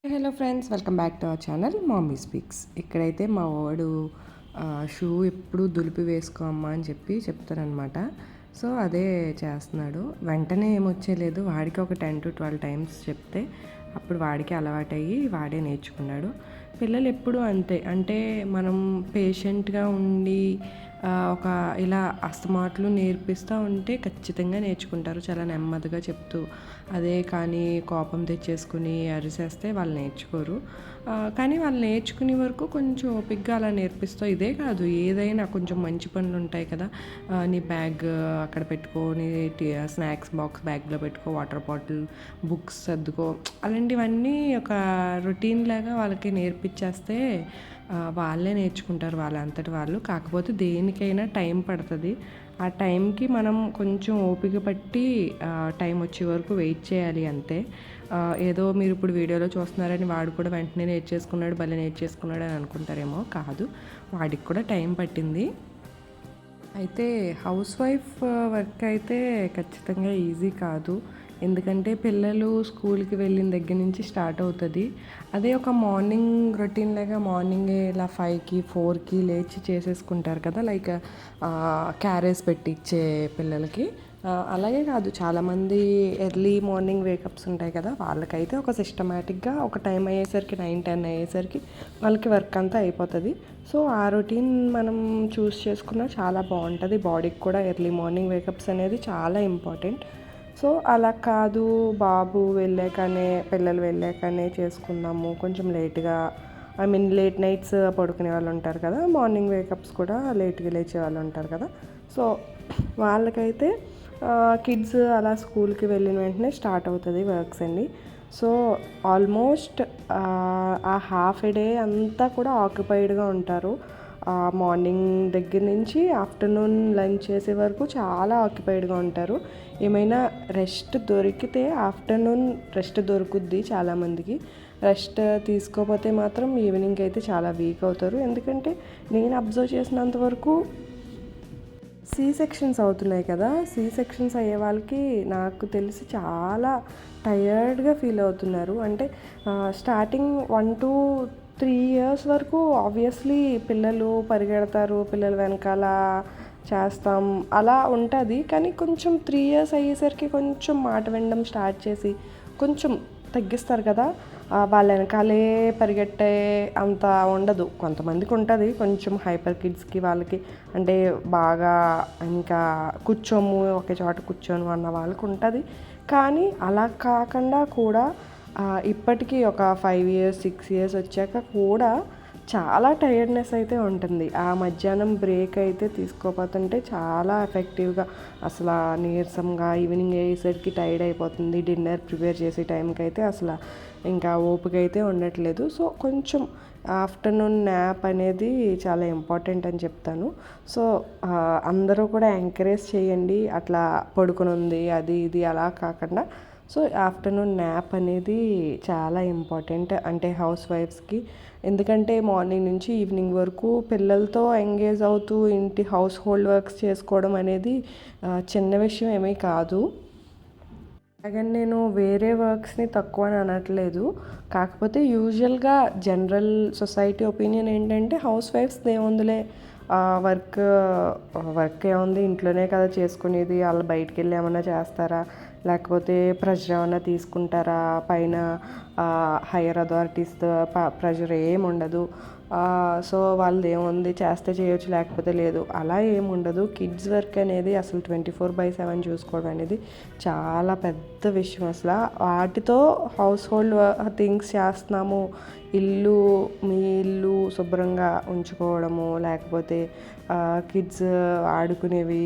Hello friends, welcome back to our channel mommy speaks. ఇక్కడైతే మా వాడు షూ ఎప్పుడు దులిపి వేసుకోమ్మా అని చెప్తారనమాట. సో అదే చేస్తున్నాడు. వెంటనే ఏమొచ్చేలేదు, వాడికి ఒక 10 to 12 టైమ్స్ చెప్తే అప్పుడు వాడికి అలవాటయ్యి వాడే నేర్చుకున్నాడు. పిల్లలు ఎప్పుడు అంతే, అంటే మనం పేషెంట్గా ఉండి ఒక ఇలా అస్తమాట్లు నేర్పిస్తూ ఉంటే ఖచ్చితంగా నేర్చుకుంటారు, చాలా నెమ్మదిగా చెప్తూ. అదే కానీ కోపం తెచ్చేసుకుని అరిసేస్తే వాళ్ళు నేర్చుకోరు. కానీ వాళ్ళు నేర్చుకునే వరకు కొంచెం ఓపికగా అలా నేర్పిస్తాం. ఇదే కాదు, ఏదైనా కొంచెం మంచి పనులు ఉంటాయి కదా, నీ బ్యాగ్ అక్కడ పెట్టుకో, నీ స్నాక్స్ బాక్స్ బ్యాగ్లో పెట్టుకో, వాటర్ బాటిల్, బుక్స్ సర్దుకో, అలాంటివన్నీ ఒక రొటీన్ లాగా వాళ్ళకి నేర్పించేస్తే వాళ్ళే నేర్చుకుంటారు వాళ్ళంతటి వాళ్ళు. కాకపోతే దేనికైనా టైం పడుతుంది. ఆ టైంకి మనం కొంచెం ఓపిక పట్టి టైం వచ్చే వరకు వెయిట్ చేయాలి అంతే. ఏదో మీరు ఇప్పుడు వీడియోలో చూస్తున్నారని వాడు కూడా వెంటనే నేర్చేసుకున్నాడు, భలే నేర్చేసుకున్నాడు అని అనుకుంటారేమో. కాదు, వాడికి కూడా టైం పట్టింది. అయితే హౌస్ వైఫ్ వర్క్ అయితే ఖచ్చితంగా ఈజీ కాదు. ఎందుకంటే పిల్లలు స్కూల్కి వెళ్ళిన దగ్గర నుంచి స్టార్ట్ అవుతుంది. అదే ఒక మార్నింగ్ రొటీన్ లాగా మార్నింగే ఇలా 5కి 4కి లేచి చేసేసుకుంటారు కదా, లైక్ క్యారేజ్ పెట్టిచ్చే పిల్లలకి. అలాగే కాదు, చాలామంది ఎర్లీ మార్నింగ్ వేకప్స్ ఉంటాయి కదా, వాళ్ళకైతే ఒక సిస్టమేటిక్గా ఒక టైం అయ్యేసరికి 9-10 అయ్యేసరికి వాళ్ళకి వర్క్ అంతా అయిపోతుంది. సో ఆ రొటీన్ మనం చూస్ చేసుకున్నా చాలా బాగుంటుంది. బాడీకి కూడా ఎర్లీ మార్నింగ్ వేకప్స్ అనేది చాలా ఇంపార్టెంట్. సో అలా కాదు, బాబు వెళ్ళాకనే, పిల్లలు వెళ్ళాకనే చేసుకుందాము కొంచెం లేట్గా, లేట్ నైట్స్ పడుకునే వాళ్ళు ఉంటారు కదా, మార్నింగ్ వేకప్స్ కూడా లేట్గా లేచే వాళ్ళు ఉంటారు కదా. సో వాళ్ళకైతే కిడ్స్ అలా స్కూల్కి వెళ్ళిన వెంటనే స్టార్ట్ అవుతుంది వర్క్స్ అండి. సో ఆల్మోస్ట్ ఆ హాఫ్ ఏ డే అంతా కూడా ఆక్యుపైడ్గా ఉంటారు. మార్నింగ్ దగ్గర నుంచి ఆఫ్టర్నూన్ లంచ్ చేసే వరకు చాలా ఆక్యుపైడ్గా ఉంటారు. ఏమైనా రెస్ట్ దొరికితే ఆఫ్టర్నూన్ రెస్ట్ దొరుకుద్ది చాలామందికి. రెస్ట్ తీసుకోకపోతే మాత్రం ఈవినింగ్ అయితే చాలా వీక్ అవుతారు. ఎందుకంటే నేను అబ్జర్వ్ చేసినంత వరకు సి సెక్షన్స్ అవుతున్నాయి కదా, సి సెక్షన్స్ అయ్యే వాళ్ళకి నాకు తెలిసి చాలా టయర్డ్గా ఫీల్ అవుతున్నారు. అంటే స్టార్టింగ్ 1 to 3 years వరకు ఆబ్వియస్లీ పిల్లలు పరిగెడతారు, పిల్లల వెనకాల చేస్తాం, అలా ఉంటుంది. కానీ కొంచెం 3 years అయ్యేసరికి కొంచెం మాట వినడం స్టార్ట్ చేసి కొంచెం తగ్గిస్తారు కదా, వాళ్ళ వెనకాలే పరిగెట్టే అంత ఉండదు. కొంతమందికి ఉంటుంది, కొంచెం హైపర్ కిడ్స్కి వాళ్ళకి, అంటే బాగా ఇంకా కూర్చోము ఒకే చోట కూర్చోను అన్న వాళ్ళకి ఉంటుంది. కానీ అలా కాకుండా కూడా ఇప్పటికీ ఒక 5 years 6 years వచ్చాక కూడా చాలా టైర్డ్నెస్ అయితే ఉంటుంది. ఆ మధ్యాహ్నం బ్రేక్ అయితే తీసుకోపోతుంటే చాలా ఎఫెక్టివ్గా, అసలు నీరసంగా ఈవినింగ్ అయ్యేసరికి టైర్డ్ అయిపోతుంది. డిన్నర్ ప్రిపేర్ చేసే టైంకి అయితే అసలు ఇంకా ఓపిక అయితే ఉండట్లేదు. సో కొంచెం ఆఫ్టర్నూన్ న్యాప్ అనేది చాలా ఇంపార్టెంట్ అని చెప్తాను. సో అందరూ కూడా ఎంకరేజ్ చేయండి, అట్లా పడుకుని ఉంది అది ఇది అలా కాకుండా. సో ఆఫ్టర్నూన్ న్యాప్ అనేది చాలా ఇంపార్టెంట్, అంటే హౌస్ వైఫ్స్కి. ఎందుకంటే మార్నింగ్ నుంచి ఈవినింగ్ వరకు పిల్లలతో ఎంగేజ్ అవుతూ ఇంటి హౌస్ హోల్డ్ వర్క్స్ చేసుకోవడం అనేది చిన్న విషయం ఏమీ కాదు. అలాగని నేను వేరే వర్క్స్ని తక్కువ అని అనట్లేదు. కాకపోతే యూజువల్గా జనరల్ సొసైటీ ఒపీనియన్ ఏంటంటే హౌస్ వైఫ్స్ ఏముందిలే, వర్క్ వర్క్ ఏముంది, ఇంట్లోనే కదా చేసుకునేది, వాళ్ళు బయటికి వెళ్ళి ఏమన్నా చేస్తారా, లేకపోతే ప్రెషర్ ఏమన్నా తీసుకుంటారా, పైన హైయర్ అథారిటీస్ ప్రెషర్ ఏమి ఉండదు, సో వాళ్ళది ఏముంది, చేస్తే చేయొచ్చు లేకపోతే లేదు, అలా ఏముండదు. కిడ్స్ వర్క్ అనేది అసలు 24/7 చూసుకోవడం అనేది చాలా పెద్ద విషయం. అసలు వాటితో హౌస్ హోల్డ్ థింగ్స్ చేస్తున్నాము, మీ ఇల్లు శుభ్రంగా ఉంచుకోవడము, లేకపోతే కిడ్స్ ఆడుకునేవి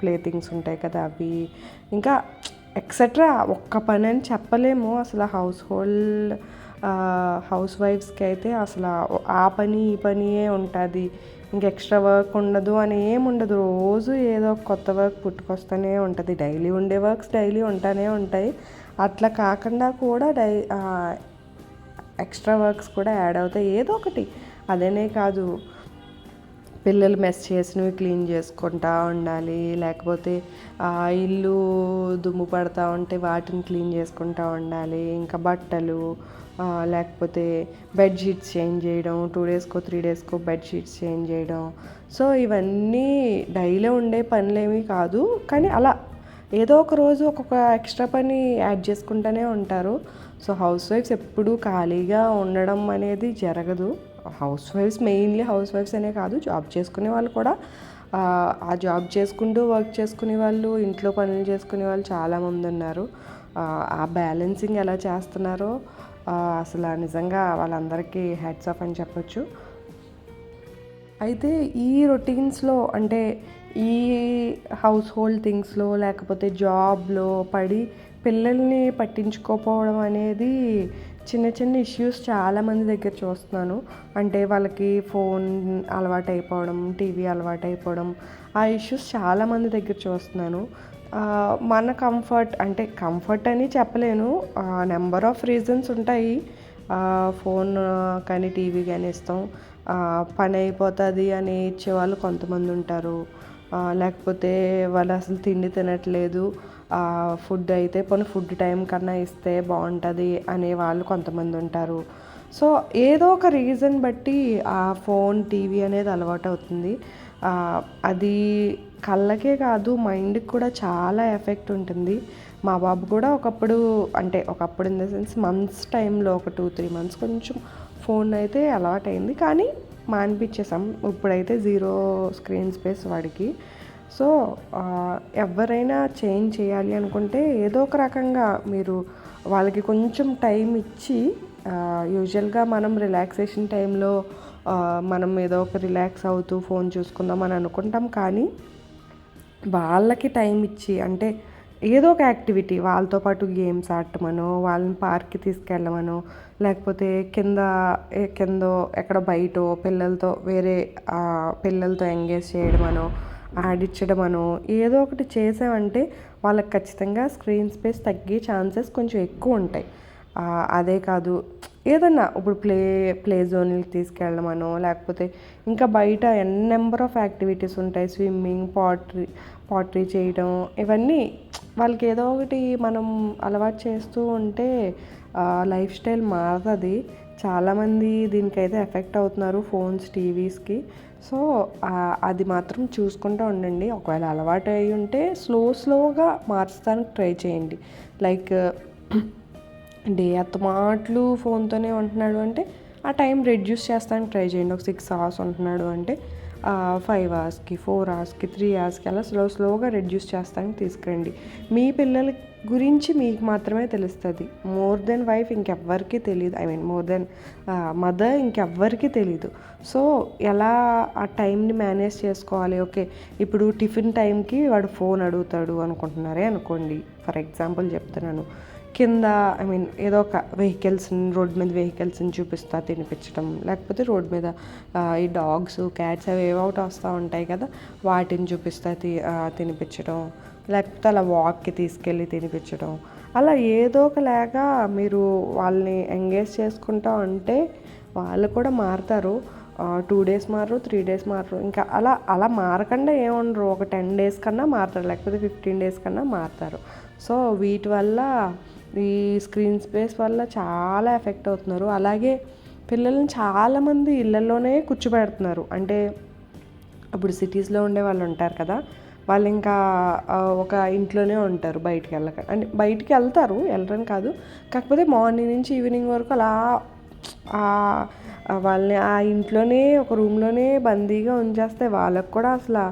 ప్లే థింగ్స్ ఉంటాయి కదా అవి, ఇంకా ఎక్సెట్రా ఒక్క పని అని చెప్పలేము. అసలు హౌస్ వైఫ్స్కి అయితే అసలు ఆ పని ఈ పనియే ఉంటుంది, ఇంక ఎక్స్ట్రా వర్క్ ఉండదు అని ఏముండదు. రోజు ఏదో కొత్త వర్క్ పుట్టుకొస్తూనే ఉంటుంది. డైలీ ఉండే వర్క్స్ డైలీ ఉంటానే ఉంటాయి. అట్లా కాకుండా కూడా ఎక్స్ట్రా వర్క్స్ కూడా యాడ్ అవుతాయి ఏదో ఒకటి. అదేనే కాదు, పిల్లలు మెస్ చేసినవి క్లీన్ చేసుకుంటూ ఉండాలి, లేకపోతే ఇల్లు దుమ్ము పడతా ఉంటే వాటిని క్లీన్ చేసుకుంటూ ఉండాలి, ఇంకా బట్టలు, లేకపోతే బెడ్షీట్స్ చేంజ్ చేయడం, 2 డేస్కో 3 డేస్కో బెడ్షీట్స్ చేంజ్ చేయడం. సో ఇవన్నీ డైలీ ఉండే పనులేమీ కాదు, కానీ అలా ఏదో ఒక రోజు ఒక్కొక్క ఎక్స్ట్రా పని యాడ్ చేసుకుంటూనే ఉంటారు. సో హౌస్ వైఫ్స్ ఎప్పుడూ ఖాళీగా ఉండడం అనేది జరగదు. మెయిన్లీ హౌస్ వైఫ్స్ అనే కాదు, జాబ్ చేసుకునే వాళ్ళు కూడా ఆ జాబ్ చేసుకుంటూ వర్క్ చేసుకునే వాళ్ళు, ఇంట్లో పనులు చేసుకునే వాళ్ళు చాలామంది ఉన్నారు. ఆ బ్యాలెన్సింగ్ ఎలా చేస్తున్నారో అసలు నిజంగా వాళ్ళందరికీ హ్యాట్స్ ఆఫ్ అని చెప్పొచ్చు. అయితే ఈ రొటీన్స్లో అంటే ఈ హౌస్ హోల్డ్ థింగ్స్లో లేకపోతే జాబ్లో పడి పిల్లల్ని పట్టించుకోకపోవడం అనేది చిన్న చిన్న ఇష్యూస్ చాలామంది దగ్గర చూస్తున్నాను. అంటే వాళ్ళకి ఫోన్ అలవాటు అయిపోవడం, టీవీ అలవాటు అయిపోవడం, ఆ ఇష్యూస్ చాలామంది దగ్గర చూస్తున్నాను. మన కంఫర్ట్ అని చెప్పలేను, నెంబర్ ఆఫ్ రీజన్స్ ఉంటాయి. ఫోన్ కానీ టీవీ కానీ ఇస్తాం, పని అయిపోతుంది అని ఇచ్చేవాళ్ళు కొంతమంది ఉంటారు. లేకపోతే వాళ్ళు అసలు తిండి తినట్లేదు, ఫుడ్ అయితే ఫుడ్ టైం కన్నా ఇస్తే బాగుంటుంది అనేవాళ్ళు కొంతమంది ఉంటారు. సో ఏదో ఒక రీజన్ బట్టి ఆ ఫోన్ టీవీ అనేది అలవాటు అవుతుంది. అది కళ్ళకే కాదు మైండ్కి కూడా చాలా ఎఫెక్ట్ ఉంటుంది. మా బాబు కూడా ఒకప్పుడు ఇన్ ద సెన్స్ మంత్స్ టైంలో ఒక 2-3 మంత్స్ కొంచెం ఫోన్ అయితే అలవాటైంది, కానీ మానిపించేసాం. ఇప్పుడైతే 0 స్క్రీన్ స్పేస్ వాడికి. సో ఎవరైనా చేంజ్ చేయాలి అనుకుంటే ఏదో ఒక రకంగా మీరు వాళ్ళకి కొంచెం టైం ఇచ్చి, యూజువల్గా మనం రిలాక్సేషన్ టైంలో మనం ఏదో ఒక రిలాక్స్ అవుతూ ఫోన్ చూసుకుందాం అని అనుకుంటాం, కానీ వాళ్ళకి టైం ఇచ్చి అంటే ఏదో ఒక యాక్టివిటీ వాళ్ళతో పాటు గేమ్స్ ఆడటమనో, వాళ్ళని పార్క్కి తీసుకెళ్ళమనో, లేకపోతే కిందో ఎక్కడ బయటో వేరే పిల్లలతో ఎంగేజ్ చేయడమనో, ఆడించడమనో ఏదో ఒకటి చేసామంటే వాళ్ళకి ఖచ్చితంగా స్క్రీన్ స్పేస్ తగ్గే ఛాన్సెస్ కొంచెం ఎక్కువ ఉంటాయి. అదే కాదు, ఏదన్నా ఇప్పుడు ప్లే జోన్కి తీసుకెళ్ళమనో, లేకపోతే ఇంకా బయట నెంబర్ ఆఫ్ యాక్టివిటీస్ ఉంటాయి, స్విమ్మింగ్, పాటరీ చేయడం, ఇవన్నీ వాళ్ళకి ఏదో ఒకటి మనం అలవాటు చేస్తూ ఉంటే లైఫ్ స్టైల్ మారుతుంది. చాలామంది దీనికైతే ఎఫెక్ట్ అవుతున్నారు, ఫోన్స్, టీవీస్కి. సో అది మాత్రం చూసుకుంటూ ఉండండి. ఒకవేళ అలవాటు అయి ఉంటే స్లోగా మార్చడానికి ట్రై చేయండి. లైక్ డే అత్తమాట్లు ఫోన్తోనే ఉంటున్నాడు అంటే ఆ టైం రెడ్యూస్ చేస్తానికి ట్రై చేయండి. ఒక 6 అవర్స్ ఉంటున్నాడు అంటే 5 అవర్స్కి, 4 అవర్స్కి, 3 అవర్స్కి అలా స్లోగా రెడ్యూస్ చేస్తానికి తీసుకురండి. మీ పిల్లల గురించి మీకు మాత్రమే తెలుస్తుంది. మోర్ దెన్ వైఫ్ ఇంకెవ్వరికీ తెలియదు. మోర్ దెన్ మదర్ ఇంకెవ్వరికీ తెలీదు. సో ఎలా ఆ టైంని మేనేజ్ చేసుకోవాలి? ఓకే, ఇప్పుడు టిఫిన్ టైంకి వాడు ఫోన్ అడుగుతాడు అనుకుంటున్నారే అనుకోండి, ఫర్ ఎగ్జాంపుల్ చెప్తున్నాను. కింద ఏదో ఒక రోడ్ మీద వెహికల్స్ని చూపిస్తా తినిపించడం, లేకపోతే రోడ్ మీద ఈ డాగ్స్, క్యాట్స్ అవి ఏవోటి వస్తూ ఉంటాయి కదా, వాటిని చూపిస్తా తినిపించడం, లేకపోతే అలా వాక్కి తీసుకెళ్ళి తినిపించడం, అలా ఏదో ఒకలాగా మీరు వాళ్ళని ఎంగేజ్ చేసుకుంటా ఉంటే వాళ్ళు కూడా మారుతారు. 2 డేస్ మారరు, 3 డేస్ మారరు, ఇంకా అలా మారకుండా ఏముండరు. ఒక 10 డేస్ కన్నా మారుతారు, లేకపోతే 15 డేస్ కన్నా మారుతారు. సో వీటి వల్ల, ఈ స్క్రీన్ స్పేస్ వల్ల చాలా ఎఫెక్ట్ అవుతున్నారు. అలాగే పిల్లల్ని చాలామంది ఇళ్ళల్లోనే కూర్చోబెడుతున్నారు. అంటే ఇప్పుడు సిటీస్లో ఉండే వాళ్ళు ఉంటారు కదా, వాళ్ళు ఇంకా ఒక ఇంట్లోనే ఉంటారు, బయటికి వెళ్ళరని కాదు, కాకపోతే మార్నింగ్ నుంచి ఈవినింగ్ వరకు అలా వాళ్ళని ఆ ఇంట్లోనే ఒక రూమ్లోనే బందీగా ఉంచేస్తే వాళ్ళకు కూడా అసలు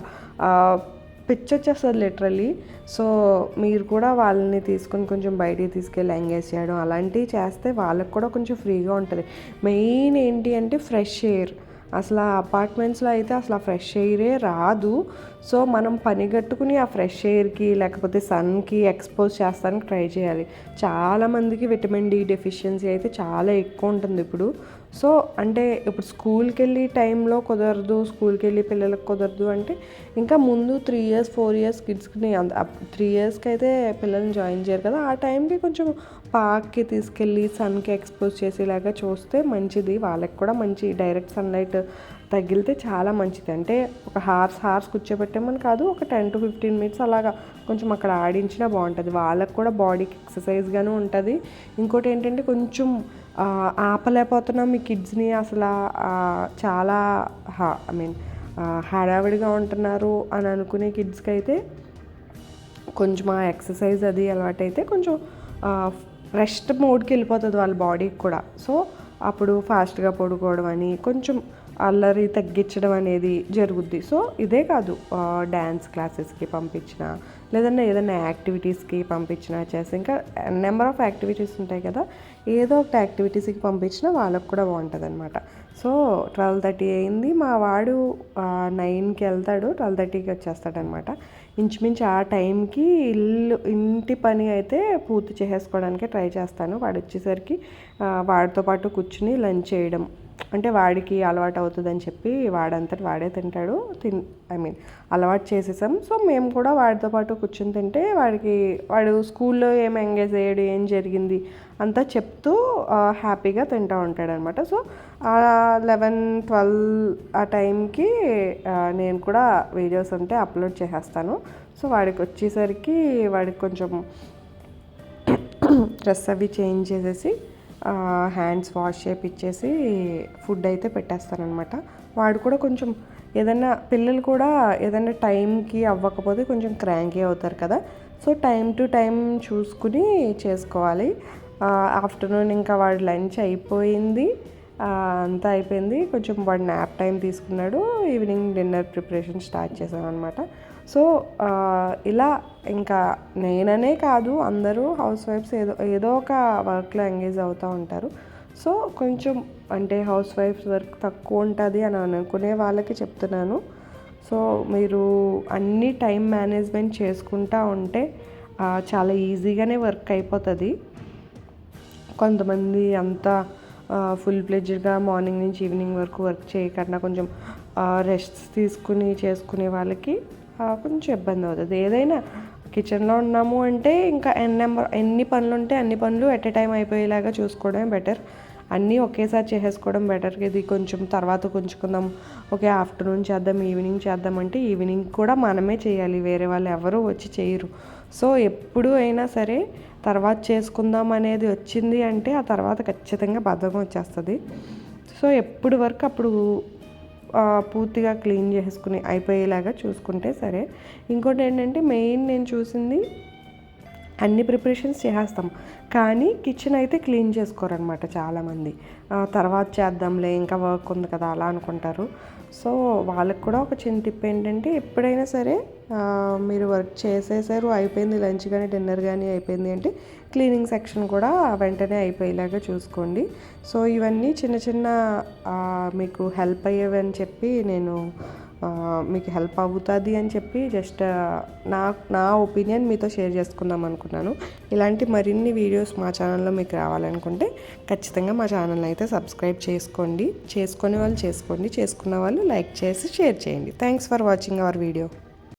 పిచ్చొచ్చేస్తుంది లిటరల్లీ. సో మీరు కూడా వాళ్ళని తీసుకొని కొంచెం బయటికి తీసుకెళ్ళి ఎంగేజ్ చేయడం అలాంటివి చేస్తే వాళ్ళకి కూడా కొంచెం ఫ్రీగా ఉంటుంది. మెయిన్ ఏంటి అంటే ఫ్రెష్ ఎయిర్. అసలు ఆ అపార్ట్మెంట్స్లో అయితే అసలు ఆ ఫ్రెష్ ఎయిరే రాదు. సో మనం పనిగట్టుకుని ఆ ఫ్రెష్ ఎయిర్కి లేకపోతే సన్కి ఎక్స్పోజ్ చేస్తానికి ట్రై చేయాలి. చాలామందికి విటమిన్ డి డెఫిషియన్సీ అయితే చాలా ఎక్కువ ఉంటుంది ఇప్పుడు. సో అంటే ఇప్పుడు స్కూల్కి వెళ్ళి టైంలో కుదరదు, స్కూల్కి వెళ్ళి పిల్లలకు కుదరదు అంటే ఇంకా ముందు 3 ఇయర్స్ 4 ఇయర్స్ కిడ్స్కి 3 ఇయర్స్కి అయితే పిల్లల్ని జాయిన్ చేయరు కదా, ఆ టైంకి కొంచెం పార్క్కి తీసుకెళ్ళి సన్కి ఎక్స్పోజ్ చేసేలాగా చూస్తే మంచిది. వాళ్ళకి కూడా మంచి డైరెక్ట్ సన్లైట్ తగిలితే చాలా మంచిది. అంటే ఒక హార్స్ కూర్చోబెట్టామని కాదు, ఒక 10 to 15 minutes అలాగా కొంచెం అక్కడ ఆడించినా బాగుంటుంది. వాళ్ళకి కూడా బాడీకి ఎక్సర్సైజ్గాను ఉంటుంది. ఇంకోటి ఏంటంటే కొంచెం ఆపలేకపోతున్నాం మీ కిడ్స్ని, అసలు చాలా హడావిడిగా ఉంటున్నారు అని అనుకునే కిడ్స్కి అయితే కొంచెం ఆ ఎక్సర్సైజ్ అది అలవాటైతే కొంచెం రెస్ట్ మోడ్కి వెళ్ళిపోతుంది వాళ్ళ బాడీకి కూడా. సో అప్పుడు ఫాస్ట్గా పడుకోవడం అని, కొంచెం అల్లరి తగ్గించడం అనేది జరుగుద్ది. సో ఇదే కాదు, డ్యాన్స్ క్లాసెస్కి పంపించిన, లేదన్నా ఏదైనా యాక్టివిటీస్కి పంపించిన చేసి, ఇంకా నెంబర్ ఆఫ్ యాక్టివిటీస్ ఉంటాయి కదా, ఏదో ఒక యాక్టివిటీస్కి పంపించినా వాళ్ళకు కూడా బాగుంటుంది అనమాట. సో 12:30 అయింది. మా వాడు 9కి వెళ్తాడు, 12:30కి వచ్చేస్తాడనమాట. ఇంచుమించు ఆ టైంకి ఇంటి పని అయితే పూర్తి చేసేసుకోవడానికే ట్రై చేస్తాను. వాడు వచ్చేసరికి వాడితో పాటు కూర్చుని లంచ్ చేయడం, అంటే వాడికి అలవాటు అవుతుందని చెప్పి వాడంతటి వాడే తింటాడు. అలవాటు చేసేసాం. సో మేము కూడా వాడితో పాటు కూర్చుని తింటే వాడు స్కూల్లో ఏం ఎంగేజ్ అయ్యాడు, ఏం జరిగింది అంతా చెప్తూ హ్యాపీగా తింటూ ఉంటాడనమాట. సో 11-12 ఆ టైంకి నేను కూడా వీడియోస్ ఉంటే అప్లోడ్ చేసేస్తాను. సో వాడికి వచ్చేసరికి వాడికి కొంచెం డ్రెస్ అవి చేంజ్ చేసేసి హ్యాండ్స్ వాష్ చేయించేసి ఫుడ్ అయితే పెట్టేస్తానమాట. వాడు కూడా కొంచెం ఏదైనా, పిల్లలు కూడా ఏదైనా టైంకి అవ్వకపోతే కొంచెం క్రాంకీ అవుతారు కదా. సో టైం టు టైం చూసుకుని చేసుకోవాలి. ఆఫ్టర్నూన్ ఇంకా వాడు లంచ్ అయిపోయింది, అంతా అయిపోయింది. కొంచెం వాడు న్యాప్ టైం తీసుకున్నాడు. ఈవినింగ్ డిన్నర్ ప్రిపరేషన్ స్టార్ట్ చేశాను అనమాట. సో ఇలా ఇంకా నేననే కాదు, అందరూ హౌస్ వైఫ్స్ ఏదో ఒక వర్క్లో ఎంగేజ్ అవుతూ ఉంటారు. సో కొంచెం అంటే హౌస్ వైఫ్స్ వర్క్ తక్కువ ఉంటుంది అని అనుకునే వాళ్ళకి చెప్తున్నాను. సో మీరు అన్ని టైం మేనేజ్మెంట్ చేసుకుంటూ ఉంటే చాలా ఈజీగానే వర్క్ అయిపోతుంది. కొంతమంది అంతా ఫుల్ ప్లెడ్జ్డ్గా మార్నింగ్ నుంచి ఈవినింగ్ వరకు వర్క్ చేయకుండా కొంచెం రెస్ట్ తీసుకుని చేసుకునే వాళ్ళకి కొంచెం ఇబ్బంది అవుతుంది. ఏదైనా కిచెన్లో ఉన్నాము అంటే ఇంకా ఎన్ని పనులు ఉంటే అన్ని పనులు ఎట్ ఎ టైం అయిపోయేలాగా చూసుకోవడమే బెటర్. అన్నీ ఒకేసారి చేసేసుకోవడం బెటర్. ఇది కొంచెం తర్వాత కొంచుకుందాం, ఓకే ఆఫ్టర్నూన్ చేద్దాం, ఈవినింగ్ చేద్దాం అంటే ఈవినింగ్ కూడా మనమే చేయాలి, వేరే వాళ్ళు ఎవరూ వచ్చి చేయరు. సో ఎప్పుడు అయినా సరే తర్వాత చేసుకుందాం అనేది వచ్చింది అంటే ఆ తర్వాత ఖచ్చితంగా బద్ధకం వచ్చేస్తుంది. సో ఎప్పుడు వరకు అప్పుడు పూర్తిగా క్లీన్ చేసుకుని అయిపోయేలాగా చూసుకుంటే సరే. ఇంకోటి ఏంటంటే మెయిన్ నేను చూసింది, అన్ని ప్రిపరేషన్స్ చేసేస్తాం కానీ కిచెన్ అయితే క్లీన్ చేసుకోరనమాట చాలామంది. తర్వాత చేద్దాంలే, ఇంకా వర్క్ ఉంది కదా అలా అనుకుంటారు. సో వాళ్ళకి కూడా ఒక చిన్న టిప్ ఏంటంటే, ఎప్పుడైనా సరే మీరు వర్క్ చేసేసారు, అయిపోయింది, లంచ్ కానీ డిన్నర్ కానీ అయిపోయింది అంటే క్లీనింగ్ సెక్షన్ కూడా వెంటనే అయిపోయేలాగా చూసుకోండి. సో ఇవన్నీ చిన్న చిన్న మీకు హెల్ప్ అయ్యేవని చెప్పి నేను మీకు హెల్ప్ అవుతుంది అని చెప్పి జస్ట్ నా ఒపీనియన్ మీతో షేర్ చేసుకుందాం అనుకున్నాను. ఇలాంటి మరిన్ని వీడియోస్ మా ఛానల్లో మీకు రావాలనుకుంటే ఖచ్చితంగా మా ఛానల్ని అయితే సబ్స్క్రైబ్ చేసుకోండి. చేసుకునే వాళ్ళు చేసుకోండి, చేసుకున్న వాళ్ళు లైక్ చేసి షేర్ చేయండి. Thanks for watching our video.